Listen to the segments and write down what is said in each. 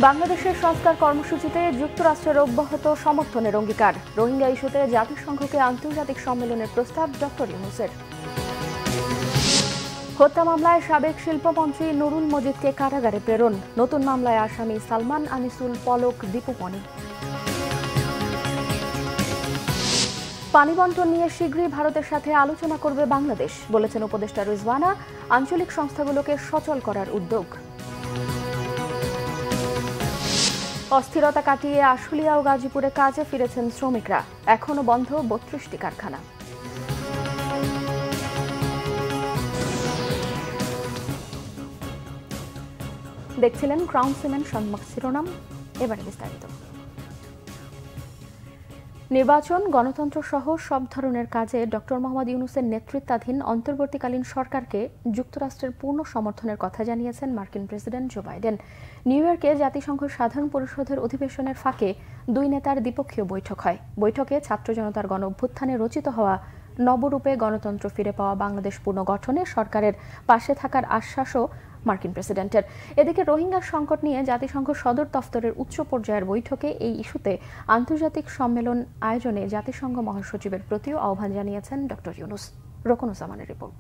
বাংলাদেশের সংস্কার কর্মসূচিতে যুক্তরাষ্ট্রের অব্যাহত সমর্থনের অঙ্গীকার। রোহিঙ্গা ইস্যুতে জাতিসংঘকে আন্তর্জাতিক সম্মেলনের প্রস্তাব ডক্টর ইউনূসের। হত্যা মামলায় সাবেক শিল্পমন্ত্রী নুরুল মজিদকে কারাগারে প্রেরণ। নতুন মামলায় আসামি সালমান, আনিসুল, পলক, দীপু মনি। পানি বণ্টন নিয়ে শীঘ্রই ভারতের সাথে আলোচনা করবে বাংলাদেশ, বলেছেন উপদেষ্টা রিজওয়ানা। আঞ্চলিক সংস্থাগুলোকে সচল করার উদ্যোগ। অস্থিরতা কাটিয়ে আশুলিয়া ও গাজীপুরে কাজে ফিরেছেন শ্রমিকরা। এখনো বন্ধ ৩২টি কারখানা। দেখছিলেন ক্রাউন সিমেন্ট সংবাদ শিরোনাম, এবারে বিস্তারিত। নির্বাচন, গণতন্ত্র সহ সব ধরনের কাজে ডক্টর মোহাম্মদ ইউনূসের নেতৃত্বাধীন অন্তর্বর্তীকালীন সরকারকে যুক্তরাষ্ট্রের পূর্ণ সমর্থনের কথা জানিয়েছেন মার্কিন প্রেসিডেন্ট জো বাইডেন। নিউ ইয়র্কে জাতিসংঘ সাধারণ পরিষদের অধিবেশনের ফাঁকে দুই নেতার দ্বিপক্ষীয় বৈঠক হয়। বৈঠকে ছাত্র জনতার গণ অভ্যুত্থানে রচিত হওয়া নবরূপে গণতন্ত্র ফিরে পাওয়া বাংলাদেশ পুনর্গঠনে সরকারের পাশে থাকার আশ্বাসও মার্কিন প্রেসিডেন্টের। এদিকে রোহিঙ্গা সংকট নিয়ে জাতিসংঘ সদর দফতরের উচ্চ পর্যায়ের বৈঠকে এই ইস্যুতে আন্তর্জাতিক সম্মেলন আয়োজনে জাতিসংঘ মহাসচিবের প্রতিও আহ্বান জানিয়েছেন ডক্টর ইউনূস। রোকনুজ্জামানের রিপোর্ট।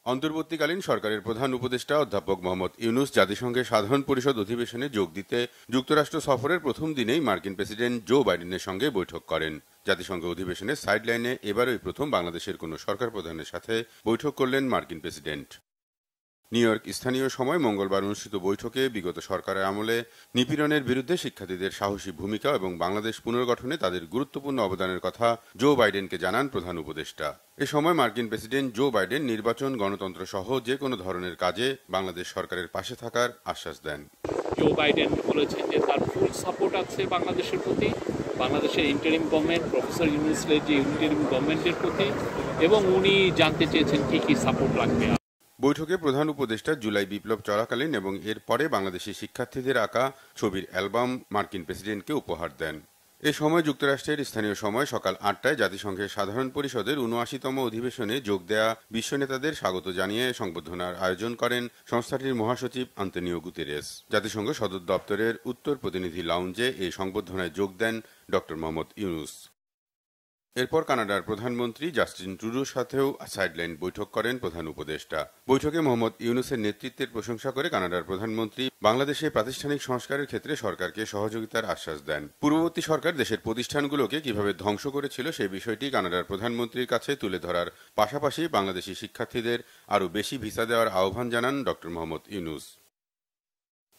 অন্তর্বর্তীকালীন সরকারের প্রধান উপদেষ্টা অধ্যাপক মোহাম্মদ ইউনূস জাতিসংঘের সাধারণ পরিষদ অধিবেশনে যোগ দিতে যুক্তরাষ্ট্র সফরের প্রথম দিনেই মার্কিন প্রেসিডেন্ট জো বাইডেনের সঙ্গে বৈঠক করেন। জাতিসংঘ অধিবেশনের সাইডলাইনে এবারই প্রথম বাংলাদেশের কোনো সরকার প্রধানের সাথে বৈঠক করলেন মার্কিন প্রেসিডেন্ট। নিউ ইয়র্ক স্থানীয় সময় মঙ্গলবার অনুষ্ঠিত বৈঠকে বিগত সরকারের আমলে নিপীড়নের বিরুদ্ধে শিক্ষার্থীদের সাহসী ভূমিকা এবং বাংলাদেশ পুনর্গঠনে তাদের গুরুত্বপূর্ণ অবদানের কথা জো বাইডেনকে জানান প্রধান উপদেষ্টা। এ সময় মার্কিন প্রেসিডেন্ট জো বাইডেন নির্বাচন, গণতন্ত্র সহ যে কোনো ধরনের কাজে বাংলাদেশ সরকারের পাশে থাকার আশ্বাস দেন। জো বাইডেন বলেছেন যে তার ফুল সাপোর্ট আছে বাংলাদেশের প্রতি, বাংলাদেশের ইন্টারিম গভর্নমেন্ট, প্রফেসর ইউনূসের যে ইন্টারিম গভর্নমেন্টের প্রতি, এবং উনি জানতে চেয়েছেন কি কি সাপোর্ট লাগবে। বৈঠকে প্রধান উপদেষ্টা জুলাই বিপ্লব চলাকালীন এবং এর পরে বাংলাদেশি শিক্ষার্থীদের আঁকা ছবির অ্যালবাম মার্কিন প্রেসিডেন্টকে উপহার দেন। এ সময় যুক্তরাষ্ট্রের স্থানীয় সময় সকাল ৮টায় জাতিসংঘের সাধারণ পরিষদের ৭৯তম অধিবেশনে যোগ দেয়া বিশ্ব নেতাদের স্বাগত জানিয়ে সংবর্ধনার আয়োজন করেন সংস্থাটির মহাসচিব আন্তোনিও গুতেরেস। জাতিসংঘ সদর দপ্তরের উত্তর প্রতিনিধি লাউঞ্জে এই সংবর্ধনায় যোগ দেন ডক্টর মোহাম্মদ ইউনূস। এরপর কানাডার প্রধানমন্ত্রী জাস্টিন ট্রুডোর সাথেও সাইডলাইন বৈঠক করেন প্রধান উপদেষ্টা। বৈঠকে মোহাম্মদ ইউনূসের নেতৃত্বের প্রশংসা করে কানাডার প্রধানমন্ত্রী বাংলাদেশে প্রাতিষ্ঠানিক সংস্কারের ক্ষেত্রে সরকারকে সহযোগিতার আশ্বাস দেন। পূর্ববর্তী সরকার দেশের প্রতিষ্ঠানগুলোকে কিভাবে ধ্বংস করেছিল সেই বিষয়টি কানাডার প্রধানমন্ত্রীর কাছে তুলে ধরার পাশাপাশি বাংলাদেশি শিক্ষার্থীদের আরও বেশি ভিসা দেওয়ার আহ্বান জানান ডক্টর মোহাম্মদ ইউনূস।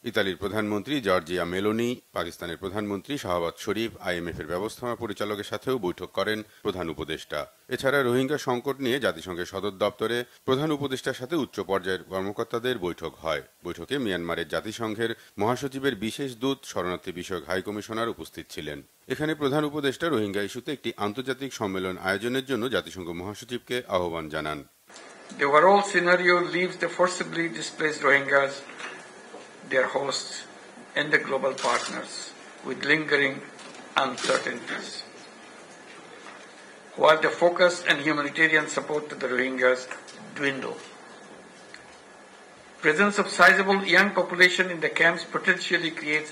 ইতালির প্রধানমন্ত্রী জর্জিয়া মেলোনি, পাকিস্তানের প্রধানমন্ত্রী শাহবাজ শরীফ, IMF এর ব্যবস্থাপনা পরিচালকের সাথেও বৈঠক করেন প্রধান উপদেষ্টা। এছাড়া রোহিঙ্গা সংকট নিয়ে জাতিসংঘের সদর দপ্তরে প্রধান উপদেষ্টার সাথে উচ্চ পর্যায়ের কর্মকর্তাদের বৈঠক হয়। বৈঠকে মিয়ানমারের জাতিসংঘের মহাসচিবের বিশেষ দূত, শরণার্থী বিষয়ক হাই কমিশনার উপস্থিত ছিলেন। এখানে প্রধান উপদেষ্টা রোহিঙ্গা ইস্যুতে একটি আন্তর্জাতিক সম্মেলন আয়োজনের জন্য জাতিসংঘ মহাসচিবকে আহ্বান জানান। The overall scenario leaves the forcibly displaced Rohingyas, their hosts, and the global partners with lingering uncertainties. While the focus and humanitarian support to the Rohingyas dwindle, presence of sizable young population in the camps potentially creates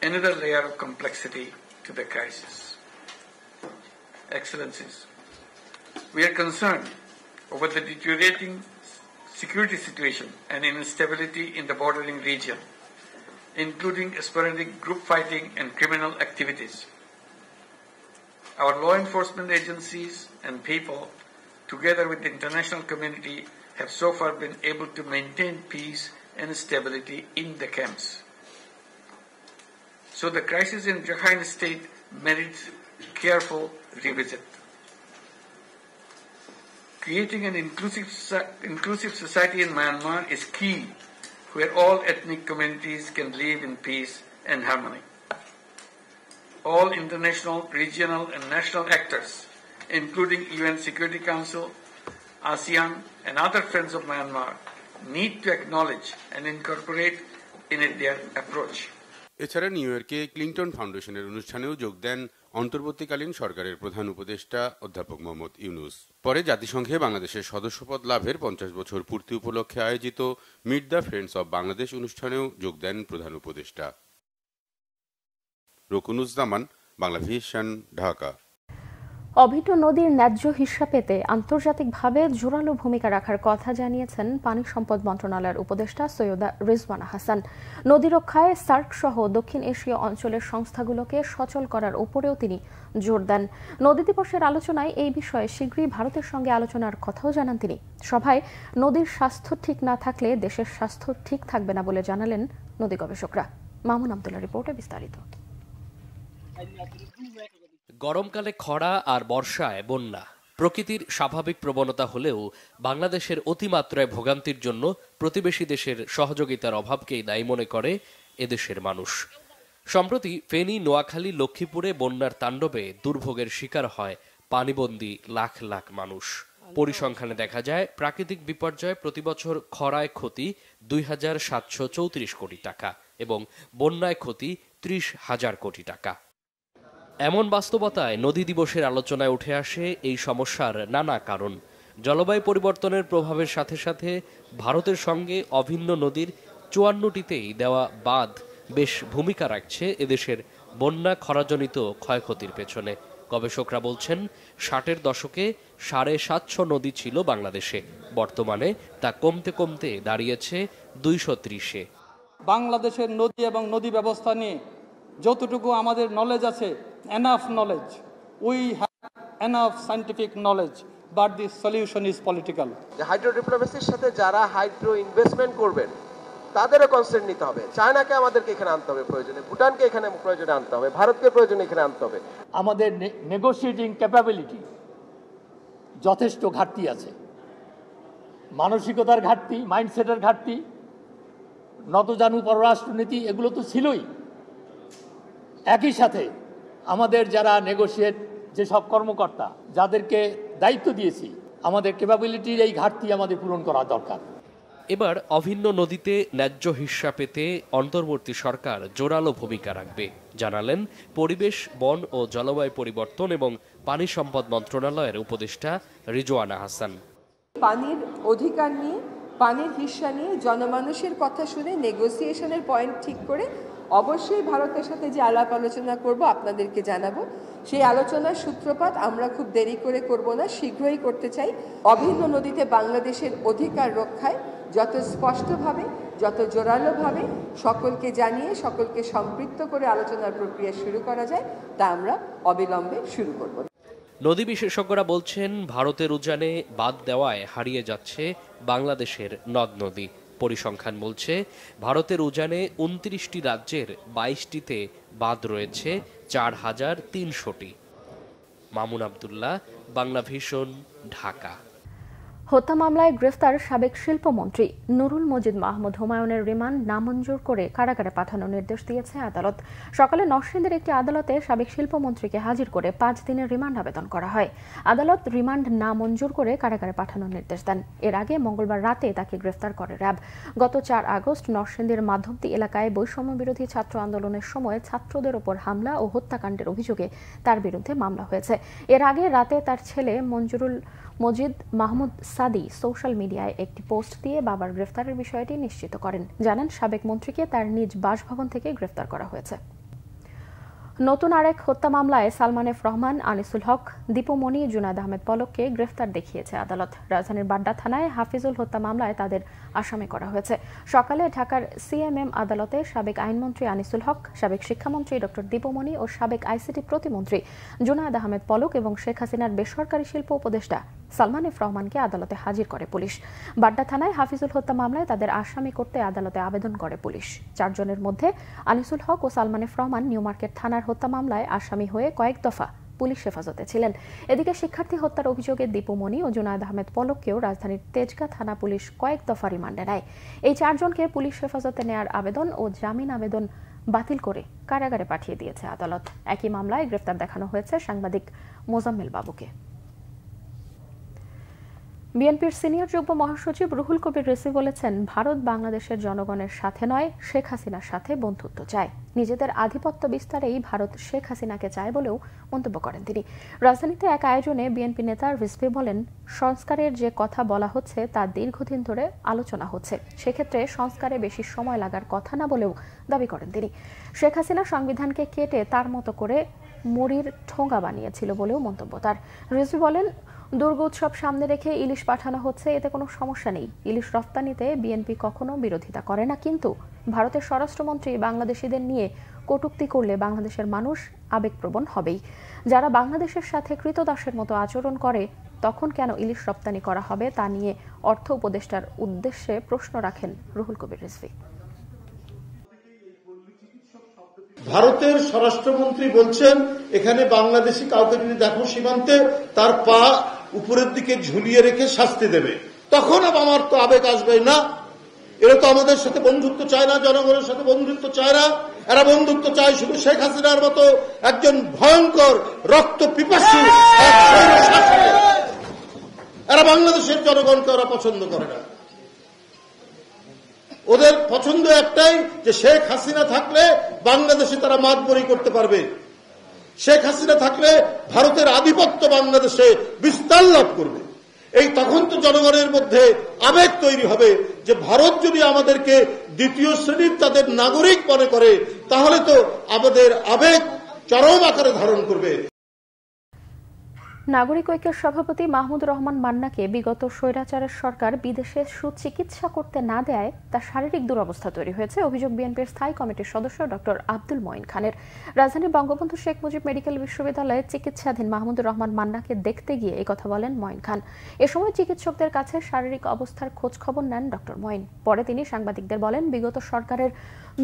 another layer of complexity to the crisis. Excellencies, we are concerned over the deteriorating security situation and instability in the bordering region, including sporadic group fighting and criminal activities. Our law enforcement agencies and people, together with the international community, have so far been able to maintain peace and stability in the camps. So the crisis in Rakhine State merits careful revisit. Creating an inclusive society in Myanmar is key, where all ethnic communities can live in peace and harmony. All international, regional and national actors, including UN Security Council, ASEAN and other friends of Myanmar, need to acknowledge and incorporate in it their approach. এছাড়া new ইয়র্কে Clinton ফাউন্ডেশনের অনুষ্ঠানেও যোগ দেন অন্তর্বর্তীকালীন সরকারের প্রধান উপদেষ্টা অধ্যাপক মোহাম্মদ ইউনূস। পরে জাতিসংঘে বাংলাদেশের সদস্যপদ লাভের 50 বছর পূর্তি উপলক্ষে আয়োজিত meet the friends of Bangladesh অনুষ্ঠানেও যোগ দেন প্রধান উপদেষ্টা। রকুনুজ্জামান, বাংলা ভিশন, ঢাকা। অভিন্ন নদীর ন্যায্য হিস্যা পেতে আন্তর্জাতিকভাবে জোরালো ভূমিকা রাখার কথা জানিয়েছেন পানি সম্পদ মন্ত্রণালয়ের উপদেষ্টা সৈয়দা রিজওয়ানা হাসান। নদী রক্ষায় সার্ক সহ দক্ষিণ এশীয় অঞ্চলের সংস্থাগুলোকে সচল করার উপরেও তিনি জোর দেন। নদী দিবসের আলোচনায় এই বিষয়ে শীঘ্রই ভারতের সঙ্গে আলোচনার কথাও জানান তিনি। সভায় নদীর স্বাস্থ্য ঠিক না থাকলে দেশের স্বাস্থ্য ঠিক থাকবে না বলে জানালেন নদী গবেষকরা। মামুন আব্দুল্লাহ রিপোর্টে বিস্তারিত। গরমকালে খরা আর বর্ষায় বন্যা প্রকৃতির স্বাভাবিক প্রবণতা হলেও বাংলাদেশের অতিমাত্রায় ভোগান্তির জন্য প্রতিবেশী দেশের সহযোগিতার অভাবকেই দায়ী মনে করে এদেশের মানুষ। সম্প্রতি ফেনী, নোয়াখালী, লক্ষ্মীপুরে বন্যার তাণ্ডবে দুর্ভোগের শিকার হয় পানিবন্দী লাখ লাখ মানুষ। পরিসংখ্যানে দেখা যায় প্রাকৃতিক বিপর্যয়ে প্রতিবছর খরায় ক্ষতি ২,৭৩৪ কোটি টাকা এবং বন্যায় ক্ষতি ৩০,০০০ কোটি টাকা। এমন বাস্তবতায় নদী দিবসের আলোচনায় উঠে আসে এই সমস্যার নানা কারণ। জলবায়ু পরিবর্তনের প্রভাবের সাথে সাথে ভারতের সঙ্গে অভিন্ন নদীর ৫৪টিতেই দেওয়া বাঁধ বেশ ভূমিকা রাখছে এদেশের বন্যা খরাজনিত ক্ষয়ক্ষতির পেছনে। গবেষকরা বলছেন ৬০-এর দশকে ৭৫০ নদী ছিল বাংলাদেশে, বর্তমানে তা কমতে কমতে দাঁড়িয়েছে ২৩০-এ। বাংলাদেশের নদী এবং নদী ব্যবস্থা নিয়ে যতটুকু আমাদের নলেজ আছে, enough knowledge, we have enough scientific knowledge, but the solution is political. Hydro ডিপ্লোমেসির সাথে যারা হাইড্রো ইনভেস্টমেন্ট করবেন তাদেরও কনসেন্ট নিতে হবে। চায়নাকে আমাদেরকে এখানে আনতে হবে প্রয়োজনে, ভুটানকে এখানে প্রয়োজনে আনতে হবে, ভারতকে প্রয়োজনে এখানে আনতে হবে। আমাদের নেগোশিয়েটিং ক্যাপাবিলিটি যথেষ্ট ঘাটতি আছে, মানসিকতার ঘাটতি, মাইন্ডসেটের ঘাটতি, নতজানু পররাষ্ট্রনীতি এগুলো তো ছিলই। একই সাথে আমাদের যারা নেগোশিয়েট যেসব কর্মকর্তা যাদেরকে দায়িত্ব দিয়েছি, আমাদের ক্যাপাবিলিটির এই ঘাটতি আমাদের পূরণ করা দরকার। এবার অভিন্ন নদীতে ন্যায্য হিস্যা পেতে অন্তর্বর্তী সরকার জোরালো ভূমিকা রাখবে জানালেন পরিবেশ, বন ও জলবায়ু পরিবর্তন এবং পানি সম্পদ মন্ত্রণালয়ের উপদেষ্টা রিজওয়ানা হাসান। পানির অধিকার নিয়ে, পানির হিস্যা নিয়ে জনমানুষের কথা শুনে নেগোসিয়েশনের পয়েন্ট ঠিক করে অবশ্যই ভারতের সাথে যে আলাপ আলোচনা করব আপনাদেরকে জানাবো। সেই আলোচনার সূত্রপাত আমরা খুব দেরি করে করব না, শীঘ্রই করতে চাই। অভিন্ন নদীতে বাংলাদেশের অধিকার রক্ষায় যত স্পষ্টভাবে, যত জোরালোভাবে সকলকে জানিয়ে, সকলকে সম্পৃক্ত করে আলোচনার প্রক্রিয়া শুরু করা যায় তা আমরা অবিলম্বে শুরু করব। নদী বিশেষজ্ঞরা বলছেন ভারতের উজানে বাঁধ দেওয়ায় হারিয়ে যাচ্ছে বাংলাদেশের নদ নদী। পরিসংখ্যান বলছে ভারতের উজানে ২৯টি রাজ্যের ২২টিতে বাঁধ রয়েছে ৪,৩০০টি। মামুন আব্দুল্লাহ, বাংলা ভিশন, ঢাকা। হত্যা মামলায় গ্রেফতার সাবেক শিল্পমন্ত্রী নুরুল মজিদ মাহমুদ হুমায়ুনের রিমান্ড নামঞ্জুর করে কারাগারে পাঠানোর নির্দেশ দিয়েছে আদালত। সকালে নরসিংদীর একটি আদালতে সাবেক শিল্পমন্ত্রীকে হাজির করে ৫ দিনের রিমান্ড আবেদন করা হয়। আদালত রিমান্ড নামঞ্জুর করে কারাগারে পাঠানোর নির্দেশ দেন। এর আগে মঙ্গলবার রাতে তাকে গ্রেফতার করে র্যাব। গত ৪ আগস্ট নরসিংদীর মাধবদী এলাকায় বৈষম্য বিরোধী ছাত্র আন্দোলনের সময় ছাত্রদের ওপর হামলা ও হত্যাকাণ্ডের অভিযোগে তার বিরুদ্ধে মামলা হয়েছে। এর আগে রাতে তার ছেলে মঞ্জুরুল মজিদ মাহমুদ সাদি সোশ্যাল মিডিয়ায় একটি পোস্ট দিয়ে বাবার গ্রেফতারের বিষয়টি নিশ্চিত করেন। জানান সাবেক মন্ত্রীকে তার নিজ বাসভবন থেকে গ্রেফতার করা হয়েছে। নতুন আরেক হত্যা মামলায় সালমান এফ রহমান, আনিসুল হক, দীপুমণি, জুনায়েদ আহমেদ পলককে গ্রেফতার দেখিয়েছে আদালত। রাজধানীর বাড্ডা থানায় হাফিজুল হত্যা মামলায় তাদের আসামি করা হয়েছে। সকালে ঢাকার সিএমএম আদালতে সাবেক আইনমন্ত্রী আনিসুল হক, সাবেক শিক্ষামন্ত্রী ডক্টর দীপুমণি ও সাবেক আইসিটি প্রতিমন্ত্রী জুনায়েদ আহমেদ পলক এবং শেখ হাসিনার বেসরকারি শিল্প উপদেষ্টা সালমান এফ রহমানকে আদালতে হাজির করে পুলিশ। বাড্ডা থানায় হাফিজুল হত্যা মামলায় তাদের আসামি করতে আদালতে আবেদন করে পুলিশ। ৪ জনের মধ্যে আনিসুল হক ও Salman F Rahman New Market থানার হত্যা মামলায় আসামি হয়ে কয়েক দফা পুলিশ হেফাজতে ছিলেন। এদিকে শিক্ষার্থী হত্যার অভিযোগে দীপুমণি ও জুনায়েদ আহমেদ পলককেও রাজধানীর তেজগাঁ থানা পুলিশ কয়েক দফা রিমান্ডে নেয়। এই ৪ জনকে পুলিশ হেফাজতে নেয়ার আবেদন ও জামিন আবেদন বাতিল করে কারাগারে পাঠিয়ে দিয়েছে আদালত। একই মামলায় গ্রেফতার দেখানো হয়েছে সাংবাদিক মোজাম্মেল বাবুকে। বিএনপির সিনিয়র যুগ্ম মহাসচিব রুহুল কবির রিজভী বলেছেন, ভারত বাংলাদেশের জনগণের সাথে নয়, শেখ হাসিনার সাথে বন্ধুত্ব চায়। নিজেদের আধিপত্য বিস্তারেই ভারত শেখ হাসিনাকে চায় বলেও মন্তব্য করেন তিনি। রাজধানীতে এক আয়োজনে বিএনপি নেতা রিজভী বলেন, সংস্কারের যে কথা বলা হচ্ছে তা দীর্ঘদিন ধরে আলোচনা হচ্ছে, সেক্ষেত্রে সংস্কারে বেশি সময় লাগার কথা না বলেও দাবি করেন তিনি। শেখ হাসিনা সংবিধানকে কেটে তার মতো করে মুড়ির ঠোঙা বানিয়েছিল বলেও মন্তব্য তার। রিজভী বলেন, দুর্গোৎসব সামনে রেখে ইলিশ পাঠানো হচ্ছে, এতে কোনো সমস্যা নেই। ইলিশ রপ্তানিতে বিএনপি কখনো বিরোধিতা করে না, কিন্তু ভারতের স্বরাষ্ট্রমন্ত্রী বাংলাদেশিদের নিয়ে কটূক্তি করলে বাংলাদেশের মানুষ আবেগপ্রবণ হবেই। যারা বাংলাদেশের সাথে কৃতদাসের মতো আচরণ করে, তখন কেন ইলিশ রপ্তানি করা হবে তা নিয়ে অর্থ উপদেষ্টার উদ্দেশ্যে প্রশ্ন রাখেন রুহুল কবির রিজভী। ভারতের স্বরাষ্ট্রমন্ত্রী বলছেন, এখানে বাংলাদেশি কাউকে যদি দেখো সীমান্তে, তার পা উপরের দিকে ঝুলিয়ে রেখে শাস্তি দেবে। তখন আমার তো আবেগ আসবে না। এরা তো আমাদের সাথে বন্ধুত্ব চায় না, জনগণের সাথে বন্ধুত্ব চায় না। এরা বন্ধুত্ব চায় শুধু শেখ হাসিনার মতো একজন ভয়ঙ্কর রক্ত পিপাসু। এরা বাংলাদেশের জনগণকে ওরা পছন্দ করে না। ওদের পছন্দ একটাই, যে শেখ হাসিনা থাকলে বাংলাদেশে তারা মাতবরি করতে পারবে। শেখ হাসিনা থাকলে ভারতের আধিপত্য বাংলাদেশে বিস্তার লাভ করবে। এই তখন তো জনগণের মধ্যে আবেগ তৈরি হবে যে ভারত যদি আমাদেরকে দ্বিতীয় শ্রেণীর তাদের নাগরিক মনে করে, তাহলে তো আমাদের আবেগ চরম আকারে ধারণ করবে। নাগরিক ঐক্যের সভাপতি মাহমুদুর রহমান মান্নাকে বিগত স্বৈরাচারের সরকার বিদেশে সুচিকিৎসা করতে না দেয় তার শারীরিক দুরবস্থা তৈরি হয়েছে, অভিযোগ বিএনপির স্থায়ী কমিটির সদস্য ডক্টর আব্দুল মঈন খানের। রাজধানীর বঙ্গবন্ধু শেখ মুজিব মেডিকেল বিশ্ববিদ্যালয়ে চিকিৎসাধীন মাহমুদুর রহমান মান্নাকে দেখতে গিয়ে এই কথা বলেন মঈন খান। এ সময় চিকিৎসকদের কাছে শারীরিক অবস্থার খোঁজ খবর নেন ডক্টর মঈন। পরে তিনি সাংবাদিকদের বলেন, বিগত সরকারের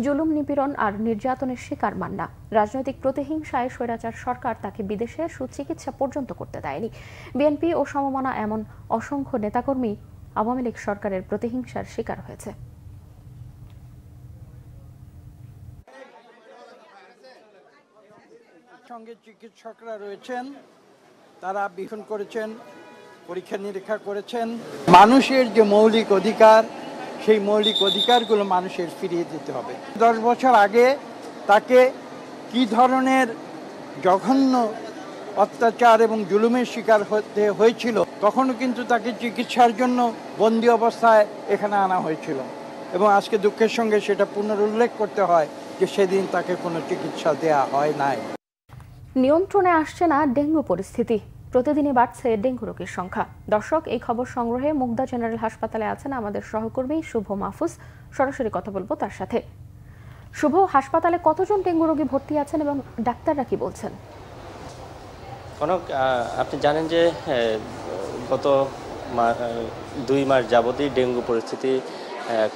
জুলুম, নিপীড়ন আর নির্যাতনের শিকার মান্না। রাজনৈতিক প্রতিহিংসায় স্বৈরাচার সরকার তাকে বিদেশে সুচিকিৎসা পর্যন্ত করতে দেয়নি। বিএনপি ও সমমনা এমন অসংখ্য নেতাকর্মী আওয়ামী লীগ সরকারের প্রতিহিংসার শিকার হয়েছে। সঙ্গে চিকিৎসকরা রয়েছেন, তারা বিখন করেছেন, পরীক্ষা নিরীক্ষা করেছেন। মানুষের যে মৌলিক অধিকার, সেই মৌলিক অধিকারগুলো মানুষের ফিরিয়ে দিতে হবে। 10 বছর আগে তাকে কি ধরনের জঘন্য অত্যাচার এবং জুলুমের শিকার হতে হয়েছিল, তখনও কিন্তু তাকে চিকিৎসার জন্য বন্দি অবস্থায় এখানে আনা হয়েছিল। এবং আজকে দুঃখের সঙ্গে সেটা পুনরুল্লেখ করতে হয় যে সেদিন তাকে কোনো চিকিৎসা দেয়া হয় নাই। নিয়ন্ত্রণে আসছে না ডেঙ্গু পরিস্থিতি, প্রতিদিনই বাড়ছে ডেঙ্গু রোগীর সংখ্যা। দর্শক, এই খবর সংগ্রহে মুগদা জেনারেল হাসপাতালে আছেন আমাদের সহকর্মী শুভ মাহফুজ। সরাসরি কথা বলবো তার সাথে। শুভ, হাসপাতালে কতজন ডেঙ্গু রোগী ভর্তি আছেন এবং ডাক্তাররা কি বলছেন? কনক, আপনি জানেন যে গত 2 মাস যাবতই ডেঙ্গু পরিস্থিতি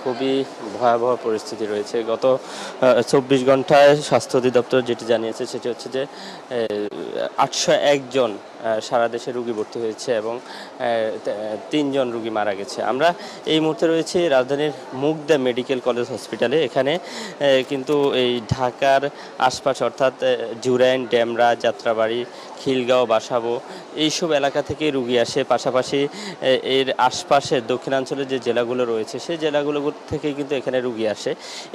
খুবই ভয়াবহ পরিস্থিতি রয়েছে। গত 24 ঘন্টায় স্বাস্থ্য অধিদপ্তর যেটি জানিয়েছে সেটি হচ্ছে যে 801 জন সারা দেশে রোগী ভর্তি হয়েছে এবং 3 জন রোগী মারা গেছে। আমরা এই মুহূর্তে রয়েছি রাজধানীর মুগদা মেডিকেল কলেজ হসপিটালে। এখানে কিন্তু এই ঢাকার আশপাশ অর্থাৎ জুরাইন, ডেমরা, যাত্রাবাড়ি, খিলগাঁও, বাসাবো এইসব এলাকা থেকে রোগী আসে। পাশাপাশি এর আশপাশে দক্ষিণাঞ্চলের যে জেলাগুলো রয়েছে সেই জেলাগুলো থেকে কিন্তু এখানে রোগী আসে।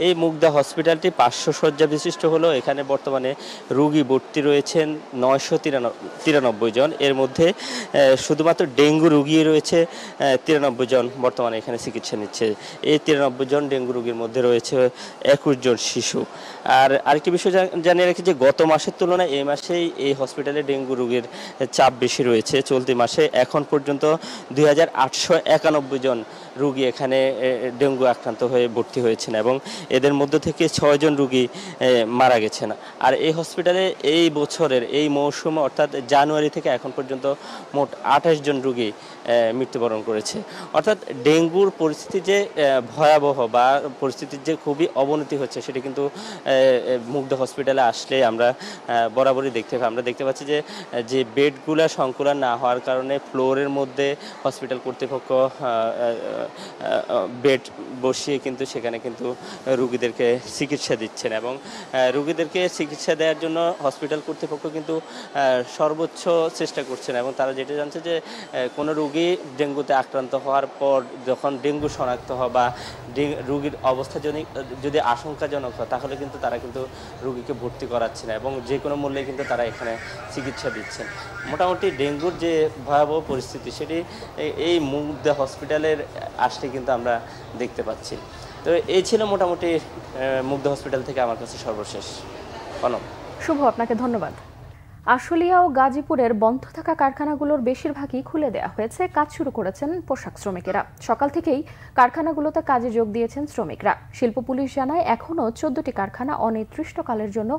এই মুগদা হসপিটালটি 500 শয্যা বিশিষ্ট হলো। এখানে বর্তমানে রোগী ভর্তি রয়েছেন 993 জন। এর মধ্যে শুধুমাত্র ডেঙ্গু রোগী রয়েছে 93 জন বর্তমানে এখানে চিকিৎসা নিচ্ছে। এই 93 জন ডেঙ্গু রোগীর মধ্যে রয়েছে 21 জন শিশু। আর আরেকটি বিষয় জানিয়ে রাখি যে গত মাসের তুলনায় এই মাসেই এই হসপিটালে ডেঙ্গু রোগীর চাপ বেশি রয়েছে। চলতি মাসে এখন পর্যন্ত 2891 জন রোগী এখানে ডেঙ্গু আক্রান্ত হয়ে ভর্তি হয়েছেন এবং এদের মধ্য থেকে 6 জন রোগী মারা গেছেন। আর এই হসপিটালে এই বছরের এই মৌসুমে অর্থাৎ জানুয়ারি থেকে এখন পর্যন্ত মোট 28 জন রোগী মৃত্যুবরণ করেছে। অর্থাৎ ডেঙ্গুর পরিস্থিতি যে ভয়াবহ বা পরিস্থিতির যে খুবই অবনতি হচ্ছে সেটি কিন্তু মুগদা হসপিটালে আসলে আমরা বরাবরই আমরা দেখতে পাচ্ছি যে বেডগুলো সংকুলন না হওয়ার কারণে ফ্লোরের মধ্যে হসপিটাল কর্তৃপক্ষ বেড বসিয়ে কিন্তু সেখানে কিন্তু রুগীদেরকে চিকিৎসা দিচ্ছেন এবং রুগীদেরকে চিকিৎসা দেওয়ার জন্য হসপিটাল কর্তৃপক্ষ কিন্তু সর্বোচ্চ চেষ্টা করছেন এবং তারা যেটা জানছে যে কোনো রুগী ডেঙ্গুতে আক্রান্ত হওয়ার পর যখন ডেঙ্গু শনাক্ত হয় বা রুগীর অবস্থা যদি আশঙ্কাজনক হয় তাহলে কিন্তু তারা কিন্তু রুগীকে ভর্তি করাচ্ছে না এবং যে কোনো মূল্যে কিন্তু তারা এখানে চিকিৎসা দিচ্ছেন। মোটামুটি ডেঙ্গুর যে ভয়াবহ পরিস্থিতি সেটি এই মুগদা হসপিটালের আসলে কিন্তু আমরা দেখতে পাচ্ছি। তো এই ছিল মোটামুটি মুগদা হসপিটাল থেকে আমার কাছে সর্বশেষ। শুভ, আপনাকে ধন্যবাদ। আশুলিয়া ও গাজীপুরের বন্ধ থাকা কারখানাগুলোর বেশিরভাগই খুলে দেওয়া হয়েছে। কাজ শুরু করেছেন পোশাক শ্রমিকেরা। সকাল থেকেই কারখানাগুলোতে কাজে যোগ দিয়েছেন শ্রমিকরা। শিল্প পুলিশ জানায় এখনও 14টি কারখানা অনির্দিষ্টকালের জন্য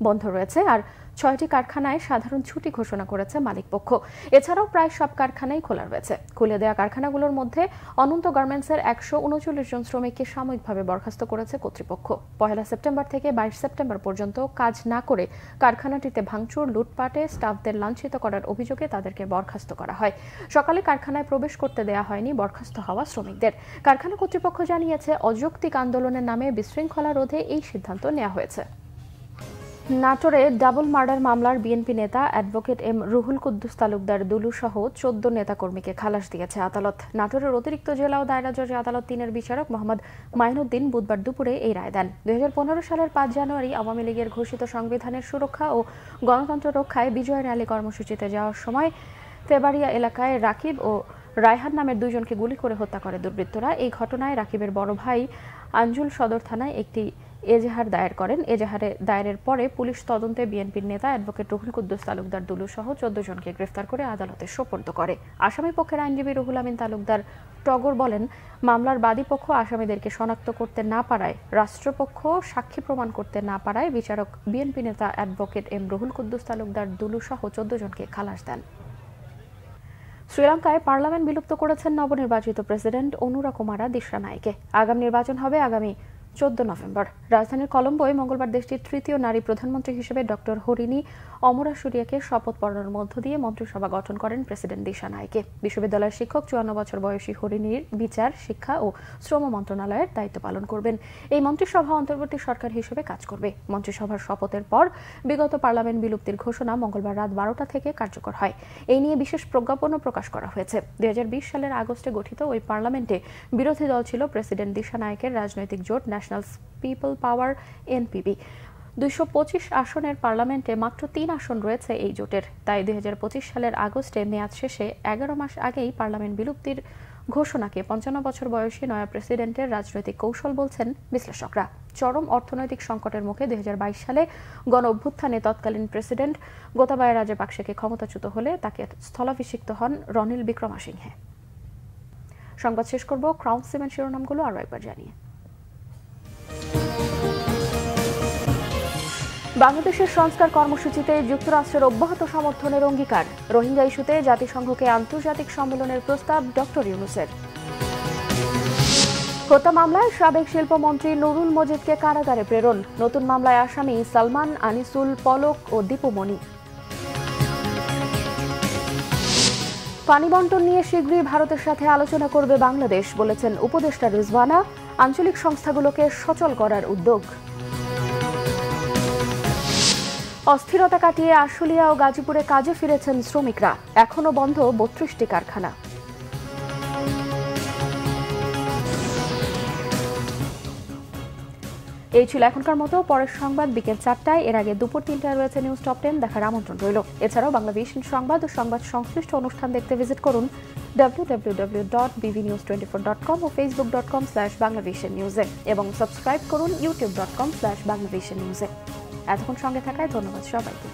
বন্ধ রয়েছে আর 6টি কারখানায় সাধারণ ছুটি ঘোষণা করেছে মালিকপক্ষ। এছাড়াও প্রায় সব কারখানাই খোলা রয়েছে। খুলে দেওয়া কারখানাগুলোর মধ্যে অনন্ত গার্মেন্টসের 139 জন শ্রমিককে সাময়িকভাবে বরখাস্ত করেছে কর্তৃপক্ষ। 1 সেপ্টেম্বর থেকে 22 সেপ্টেম্বর পর্যন্ত কাজ না করে কারখানাটিতে ভাঙচুর, লুটপাটে স্টাফদের লাঞ্ছিত করার অভিযোগে তাদেরকে বরখাস্ত করা হয়। সকালে কারখানায় প্রবেশ করতে দেওয়া হয়নি বরখাস্ত হওয়া শ্রমিকদের। কারখানা কর্তৃপক্ষ জানিয়েছে অযৌক্তিক আন্দোলনের নামে বিশৃঙ্খলা রোধে এই সিদ্ধান্ত নেওয়া হয়েছে। নাটোরে ডাবল মার্ডার মামলার বিএনপি নেতা অ্যাডভোকেট এম রুহুল কুদ্দুস তালুকদার দুলু সহ 14 নেতাকর্মীকে খালাস দিয়েছে আদালত। নাটোরের অতিরিক্ত জেলা ও দায়রা জজ আদালত 3-এর বিচারক মোহাম্মদ মাইনুদ্দিন বুধবার দুপুরে এই রায় দেন। 2015 সালের 5 জানুয়ারি আওয়ামী লীগের ঘোষিত সংবিধানের সুরক্ষা ও গণতন্ত্র রক্ষায় বিজয় র্যালি কর্মসূচিতে যাওয়ার সময় তেবাড়িয়া এলাকায় রাকিব ও রায়হান নামের 2 জনকে গুলি করে হত্যা করে দুর্বৃত্তরা। এই ঘটনায় রাকিবের বড় ভাই আঞ্জুল সদর থানায় একটি এজাহার দায়ের করেন। এজাহারে দায়েরের পরে পুলিশ তদন্তে বিএনপির নেতা অ্যাডভোকেট রুহুল কুদ্দুস তালুকদার দুলু সহ 14 জনকে গ্রেফতার করে আদালতে সোপর্দ করে। আসামি পক্ষের আইনজীবী রুহুল আমিন তালুকদার টগর বলেন, মামলার বাদীপক্ষ আসামিদেরকে শনাক্ত করতে না পারায়, রাষ্ট্রপক্ষ সাক্ষী প্রমাণ করতে না পারায় বিচারক বিএনপি নেতা অ্যাডভোকেট এম রুহুল কুদ্দুস তালুকদার দুলু সহ 14 জনকে খালাস দেন। শ্রীলঙ্কায় পার্লামেন্ট বিলুপ্ত করেছেন নবনির্বাচিত প্রেসিডেন্ট অনুরা কুমারা দিশানায়েকে। আগামী নির্বাচন হবে আগামী 14 নভেম্বর। রাজধানীর কলম্বোয় মঙ্গলবার দেশটির 3য় নারী প্রধানমন্ত্রী হিসেবে ডক্টর হরিণী অমরাসুরিয়াকে শপথ পড়ানোর মধ্য দিয়ে মন্ত্রিসভা গঠন করেন প্রেসিডেন্ট দিশানায়েকে। বিশ্ববিদ্যালয়ের শিক্ষক 54 বছর বয়সী হরিণীর বিচার, শিক্ষা ও শ্রম মন্ত্রণালয়ের দায়িত্ব পালন করবেন। এই মন্ত্রিসভা অন্তর্বর্তী সরকার হিসেবে কাজ করবে। মন্ত্রিসভার শপথের পর বিগত পার্লামেন্ট বিলুপ্তির ঘোষণা মঙ্গলবার রাত 12টা থেকে কার্যকর হয়। এই নিয়ে বিশেষ প্রজ্ঞাপনও প্রকাশ করা হয়েছে। 2020 সালের আগস্টে গঠিত ওই পার্লামেন্টে বিরোধী দল ছিল প্রেসিডেন্ট দিশানায়েকের রাজনৈতিক জোট ন্যাশনাল পিপল পাওয়ার এনপিপি। 225 আসনের পার্লামেন্টে মাত্র 3 আসন রয়েছে এই জোটের। তাই 2025 সালের আগস্টে মেয়াদ শেষে 11 মাস আগেই পার্লামেন্ট বিলুপ্তির ঘোষণাকে 55 বছর বয়সী নয়া প্রেসিডেন্টের রাজনৈতিক কৌশল বলছেন বিশ্লেষকরা। চরম অর্থনৈতিক সংকটের মুখে 2022 সালে গণ অভ্যুত্থানে তৎকালীন প্রেসিডেন্ট গোতাবায়া রাজাপাকসেকে ক্ষমতাচ্যুত হলে তাকে স্থলাভিষিক্ত হন রনিল বিক্রমাসিংহে। সংবাদ শেষ করব ক্রাউন সিমেন্ট শিরোনামগুলো আরও একবার জানিয়ে। বাংলাদেশের সংস্কার কর্মসূচিতে যুক্তরাষ্ট্রের অব্যাহত সমর্থনের অঙ্গীকার। রোহিঙ্গা ইস্যুতে জাতিসংঘকে আন্তর্জাতিক সম্মেলনের প্রস্তাব ডক্টর ইউনূসের। হত্যা মামলায় সাবেক শিল্পমন্ত্রী নুরুল মজিদকে কারাগারে প্রেরণ। নতুন মামলায় আসামি সালমান, আনিসুল, পলক ও দীপুমণি। পানি বণ্টন নিয়ে শীঘ্রই ভারতের সাথে আলোচনা করবে বাংলাদেশ, বলেছেন উপদেষ্টা রিজওয়ানা। আঞ্চলিক সংস্থাগুলোকে সচল করার উদ্যোগ। অস্থিরতা কাটিয়ে আশুলিয়া ও গাজীপুরে কাজে ফিরেছেন শ্রমিকরা। এখনো বন্ধ 32টি কারখানা। এই ছিল এখনকার মতো। পরের সংবাদ বিকেল 4টায়। এর আগে দুপুর 3টায় রয়েছে নিউজ টপ 10 দেখার আমন্ত্রণ রইল। এছাড়াও বাংলাভিশন সংবাদ ও সংবাদ সংশ্লিষ্ট অনুষ্ঠান দেখতে ভিজিট করুন www.bvnews24.com ও facebook.com/banglavishnnews এবং সাবস্ক্রাইব করুন youtube.com/banglavishnnews। এতক্ষণ সঙ্গে থাকায় ধন্যবাদ সবাইকে।